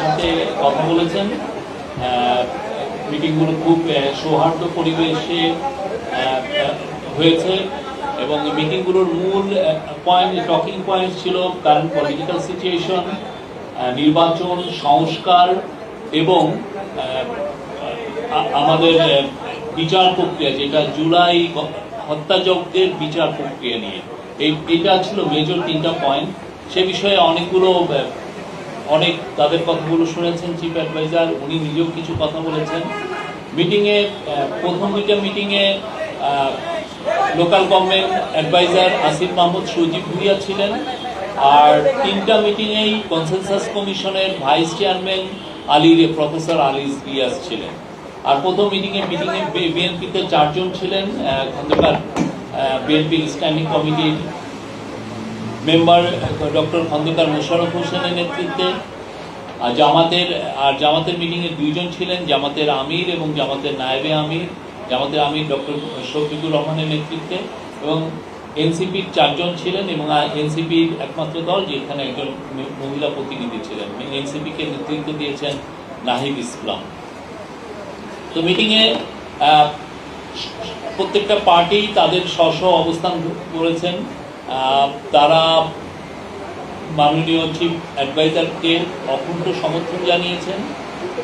সাথে কথা বলেছেন। মিটিংগুলো খুব সৌহার্দ্য পরিবেশে হয়েছে এবং মিটিংগুলোর মূল টকিং পয়েন্ট ছিল কারেন্ট পলিটিক্যাল সিচুয়েশন, নির্বাচন, সংস্কার এবং আমাদের বিচার প্রক্রিয়া, যেটা জুলাই হত্যাযজ্ঞের বিচার প্রক্রিয়া নিয়ে। এটা ছিল মেজর 3টা পয়েন্ট। সে বিষয়ে অনেক তাদের কথাগুলো শুনেছেন চিফ অ্যাডভাইজার, উনি নিজেও কিছু কথা বলেছেন। মিটিংয়ে প্রথম 2টা মিটিংয়ে local government adviser Asif Mahmud Sajib Bhuiyan ছিলেন, আর 3টা মিটিংয়েই কনসেনসাস কমিশনের vice chairman professor Ali Riaz ছিলেন। আর প্রথম মিটিংয়ে বিএনপিতে 4 জন ছিলেন, খন্দকার বিএনপি স্ট্যান্ডিং কমিটির মেম্বার ডক্টর খন্দকার মোশাররফ হোসেনের নেতৃত্বে। জামাতের মিটিংয়ে 2 জন ছিলেন, জামাতের আমির এবং জামাতের নায়েবে আমির। জামাতের আমির ডক্টর শফিকুর রহমানের নেতৃত্বে, এবং এনসিপির 4 জন ছিলেন এবং এনসিপির একমাত্র দল যেখানে একজন মহিলা প্রতিনিধি ছিলেন। এনসিপিকে নেতৃত্ব দিয়েছেন নাহিদ ইসলাম। তো মিটিংয়ে প্রত্যেকটা পার্টি তাদের স্ব অবস্থান করেছেন। তারা মাননীয় চিফ অ্যাডভাইজারকে অকুণ্ঠ সমর্থন জানিয়েছেন।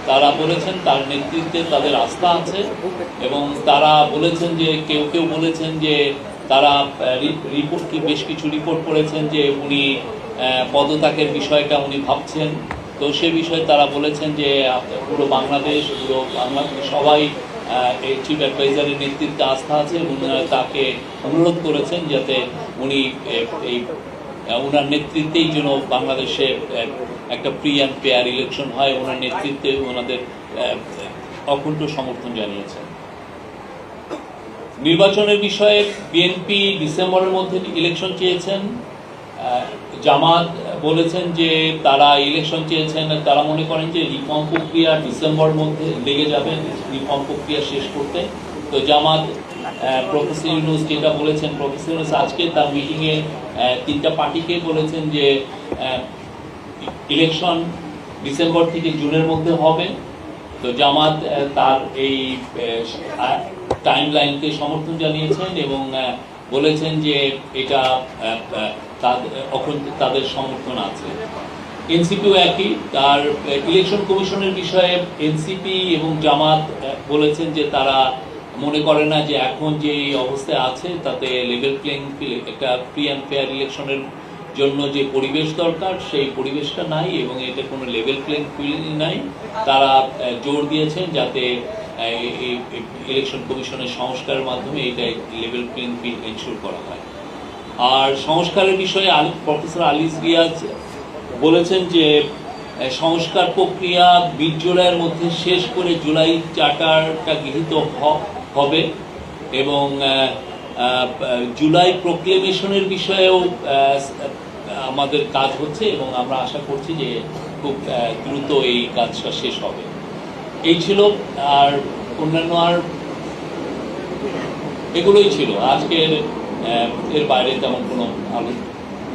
তারা বলেছেন তার নেতৃত্বে তাদের আস্থা আছে, এবং তারা বলেছেন যে কেউ বলেছেন যে তারা বেশ কিছু রিপোর্ট করেছেন যে উনি পদত্যাগের বিষয়টা উনি ভাবছেন। তো সে বিষয়ে তারা বলেছেন যে পুরো বাংলাদেশ সবাই এই চিফ অ্যাডভাইজারের নেতৃত্বে আস্থা আছে, উনারা তাকে অনুরোধ করেছেন যাতে উনি ওনার নেতৃত্বেই যেন বাংলাদেশে একটা ফ্রি অ্যান্ড ফেয়ার ইলেকশন হয়, ওনার নেতৃত্বে ওনাদের অকুণ্ঠ সমর্থন জানিয়েছেন। নির্বাচনের বিষয়ে বিএনপি ডিসেম্বরের মধ্যে ইলেকশন চেয়েছেন। জামাত বলেছেন যে তারা ইলেকশন চেয়েছেন, তারা মনে করেন যে রিফর্ম প্রক্রিয়া ডিসেম্বরের মধ্যে লেগে যাবে রিফর্ম প্রক্রিয়া শেষ করতে। তো জামাত প্রফেসর ইউনূস যেটা বলেছেন, প্রফেসর ইউনূস আজকে তার মিটিংয়ে 3টা পার্টিকে বলেছেন যে ইলেকশন ডিসেম্বর থেকে জুনের মধ্যে হবে। তো জামাত তার এই টাইম লাইনকে সমর্থন জানিয়েছেন এবং বলেছেন যে এটা তাদের সমর্থন আছে। এনসিপিও একই, তার ইলেকশন কমিশনের বিষয়ে এনসিপি এবং জামাত বলেছেন যে তারা মনে করে না যে এখন যে অবস্থায় আছে তাতে লেভেল প্লেইং ফিল্ড, একটা ফ্রি অ্যান্ড ফেয়ার ইলেকশনের জন্য যে পরিবেশ দরকার সেই পরিবেশটা নাই এবং এটা কোনো লেভেল প্লেইং ফিল্ড নাই। তারা জোর দিয়েছেন যাতে ইলেকশন কমিশনের সংস্কারের মাধ্যমে এটা লেভেল প্লেইং ফিল্ড এনশিওর করা হয়। আর সংস্কারের বিষয়ে প্রফেসর আলী রিয়াজ বলেছেন যে সংস্কার প্রক্রিয়া 20 জুলাইয়ের মধ্যে শেষ করে জুলাই চার্টারটা গৃহীত হবে এবং জুলাই প্রোক্লেমেশনের বিষয়েও আমাদের কাজ হচ্ছে এবং আমরা আশা করছি যে খুব দ্রুত এই কাজটা শেষ হবে। এই ছিল, আর অন্যান্য আর এগুলোই ছিল আজকের। এর বাইরে তেমন কোনো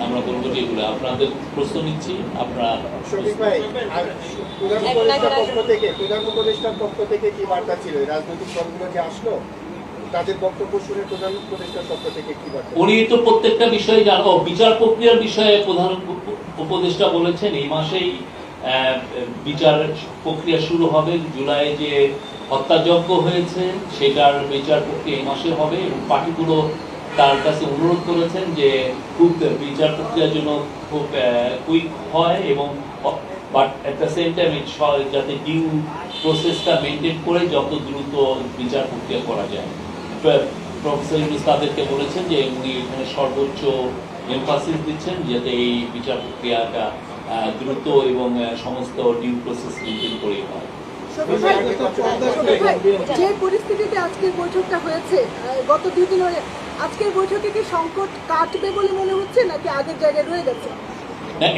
আমরা বলবো যে এগুলো আপনাদের প্রশ্ন নিচ্ছি। আপনারা প্রধান উপদেষ্টার পক্ষ থেকে কি বার্তা ছিল? রাজনৈতিক দলগুলো যে আসলো তাদের বক্তব্য শুনে প্রধান উপদেষ্টার পক্ষ থেকে কি বার্তা? উনি তো প্রত্যেকটা বিষয়ে জানো, বিচার প্রক্রিয়ার বিষয়ে প্রধান উপদেষ্টা বলেছেন এই মাসেই বিচার প্রক্রিয়া শুরু হবে। জুলাই যে হত্যাযজ্ঞ হয়েছে সেটার বিচার প্রক্রিয়া এই মাসে হবে এবং পার্টিগুলো তার কাছে অনুরোধ করেছেন যে খুব বিচার প্রক্রিয়ার জন্য খুব কুইক হয় এবং but at the same time যাতে ডিউ প্রসেসটা মেনটেন করে যত দ্রুত বিচার প্রক্রিয়া করা যায়। প্রফেসর ইউনূস তাদেরকে বলেছেন যে উনি এখানে সর্বোচ্চ এমফাসিস দিচ্ছেন যাতে এই বিচার প্রক্রিয়াটা দ্রুত এবং সমস্ত ডিউ প্রসেস মেনটেন করে হয়। যে পরিস্থিতিতে আজকের বৈঠকটা হয়েছে, গত 2 দিন ধরে আজকের বৈঠকে কি সংকট কাটবে বলে মনে হচ্ছে নাকি আগের জায়গায় রয়ে গেছে?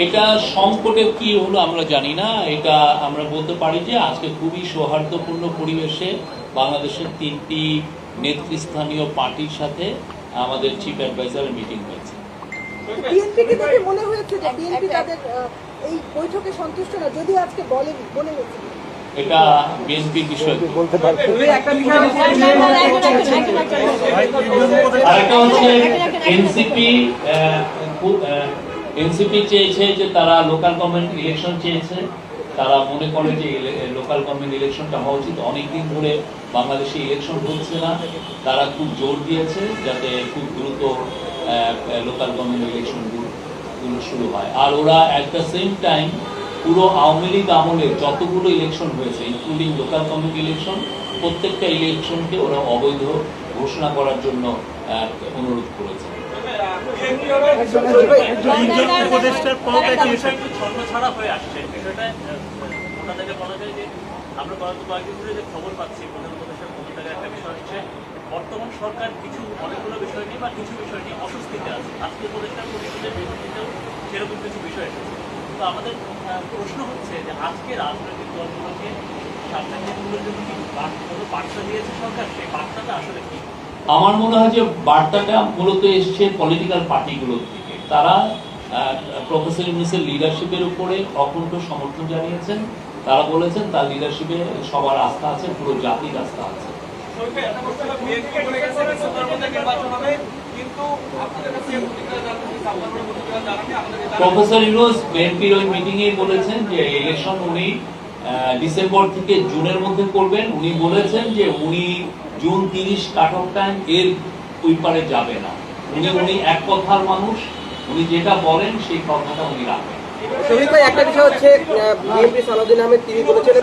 এটা সংকটের কি হলো আমরা জানি না। এটা আমরা বলতে পারি যে আজকে খুবই সৌহার্দ্যপূর্ণ পরিবেশে বাংলাদেশের 3টি নেতৃস্থানীয় পার্টির সাথে আমাদের চিফ অ্যাডভাইজারের মিটিং হয়েছে। বিএনপিকে দেখে মনে হয়েছে যে বিএনপি তাদের এই বৈঠকে সন্তুষ্ট না, যদিও আজকে বলে গেছে। এটা বিএনপির বিষয়। আরেকটা হচ্ছে এনসিপি চেয়েছে যে তারা লোকাল গভর্নমেন্ট ইলেকশন চেয়েছে। তারা মনে করে যে লোকাল গভর্নমেন্ট ইলেকশনটা হওয়া উচিত। অনেকদিন ধরে বাংলাদেশে ইলেকশন হচ্ছে না, তারা খুব জোর দিয়েছে যাতে খুব দ্রুত লোকাল গভর্নমেন্ট ইলেকশন গুলো শুরু হয়। আর ওরা অ্যাট দ্য সেম টাইম পুরো আওয়ামী লীগ আমলে যতগুলো ইলেকশন হয়েছে ইনক্লুডিং লোকাল গভর্নমেন্ট ইলেকশন, প্রত্যেকটা ইলেকশনকে ওরা অবৈধ ঘোষণা করার জন্য অনুরোধ করেছে। ছন্নছাড়া হয়ে আসছে বিষয়টা। ওটা থেকে বলা যায় যে আমরা গত কয়েকদিন ধরে যে খবর পাচ্ছি প্রধান উপদেষ্টার পদত্যাগের একটা বিষয় হচ্ছে বর্তমান সরকার অনেকগুলো বিষয় নিয়ে বা কিছু বিষয় নিয়ে অস্বস্তিতে আছে। আজকে উপদেষ্টার পরিষদের বিবৃতিতেও সেরকম কিছু বিষয় এসেছে। তো আমাদের প্রশ্ন হচ্ছে যে আজকে রাজনৈতিক দলগুলোকে সামনের দিনগুলোর জন্য কি বার্তা দিয়েছে সরকার, সেই বার্তাটা আসলে কি? আমার মনে হয় যে বার্তাটা মূলত এসছে পলিটিক্যাল পার্টিগুলোর থেকে। তারা প্রফেসর ইউনূসের লিডারশিপের উপরে অকুণ্ঠ সমর্থন জানিয়েছেন। তারা বলেছেন তার লিডারশিপে সবার আস্থা আছে, পুরো জাতির আস্থা আছে। প্রফেসর ইউনূস বিএনপির ওই মিটিংয়ে বলেছেন যে ইলেকশন উনি ডিসেম্বর থেকে জুনের মধ্যে করবেন। উনি বলেছেন যে উনি জুন 30 কাট অফ টাইম এর ওই পারে যাবে না। উনি এক কথার মানুষ, উনি যেটা বলেন সেই কথাটা উনি রাখেন। শহীদ ভাই, একটা বিষয় হচ্ছে বিএনপি সালাউদ্দিন আহমেদ তিনি বলেছেন